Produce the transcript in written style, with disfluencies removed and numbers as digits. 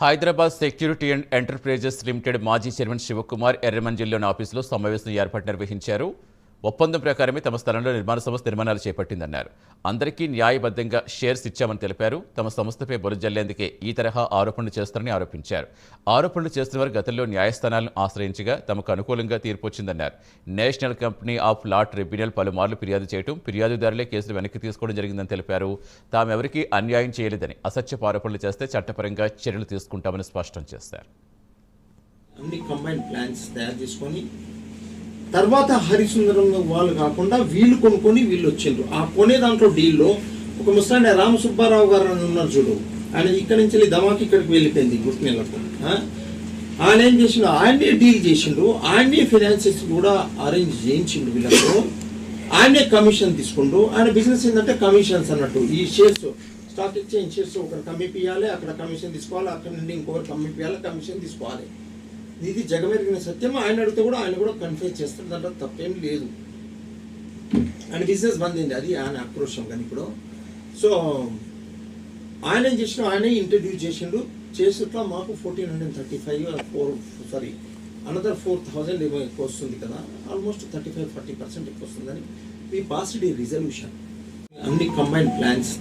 Hyderabad security and enterprises limited మాజీ chairman Shivakumar ఎర్రమంజిల్లోని ఆఫీసులో సమావేశం ఏర్పాటు నిర్వహించారు. ఒప్పందం ప్రకారమే తమ స్థలంలో నిర్మాణ సంస్థ నిర్మాణాలు చేపట్టిందన్నారు. అందరికీ న్యాయబద్ధంగా షేర్స్ ఇచ్చామని తెలిపారు. తమ సంస్థపై బురజల్లేందుకే ఈ తరహా ఆరోపణలు చేస్తారని ఆరోపించారు. ఆరోపణలు చేస్తున్న వారు గతంలో న్యాయస్థానాలను ఆశ్రయించగా తమకు అనుకూలంగా తీర్పు వచ్చిందన్నారు. National company of law tribunal పలుమార్లు ఫిర్యాదు చేయడం, ఫిర్యాదుదారులే కేసులు వెనక్కి తీసుకోవడం జరిగిందని తెలిపారు. తామెవరికీ అన్యాయం చేయలేదని, అసత్యపు ఆరోపణలు చేస్తే చట్టపరంగా చర్యలు తీసుకుంటామని స్పష్టం చేశారు. అన్ని కంబైన్ ప్లాన్స్ తయారు చేసుకొని తర్వాత హరిసుందరం వాళ్ళు కాకుండా వీళ్ళు కొనుక్కొని వీళ్ళు వచ్చిండ్రు. ఆ కొనే దాంట్లో డీల్లో ఒక ముసలాయన రామసుబ్బారావు గారు అని ఉన్నారు చూడు, ఆయన ఇక్కడి నుంచి వెళ్ళి దమాకి ఇక్కడికి వెళ్ళిపోయింది గుర్తునేలకు. ఆయన ఏం చేసిండు, ఆయనే డీల్ చేసిండు, ఆయనే ఫైనాన్సెస్ కూడా అరేంజ్ చేయించిండు వీళ్ళకు, ఆయనే కమిషన్ తీసుకుండు. ఆయన బిజినెస్ ఏంటంటే కమిషన్స్ అన్నట్టు. ఈ షేర్స్ స్టాక్ ఎక్స్చేంజ్ షేర్స్ ఒకరు కమ్మిపియాలి, అక్కడ కమిషన్ తీసుకోవాలి, అక్కడ నుండి ఇంకొకరు కమ్మిపియాలి, కమిషన్ తీసుకోవాలి. ఇది జగమెరిగిన సత్యం. ఆయన అడిగితే కూడా ఆయన కూడా కన్ఫ్యూజ్ చేస్తాడు, దాంట్లో తప్పేం లేదు. ఆయన బిజినెస్ బంద్ అయింది, అది ఆయన ఆక్రోషం. కానీ ఇప్పుడు సో ఆయన ఏం చేసిన, ఆయనే ఇంట్రడ్యూస్ చేసిండు. చేసిట్లా మాకు 1435 అనదర్ 4000 ఏమో ఎక్కువ వస్తుంది కదా, ఆల్మోస్ట్ 35-40% ఎక్కువ వస్తుందని వి పాస్డ్ ఈ రిజల్యూషన్. అన్ని కంబైన్ ప్లాన్స్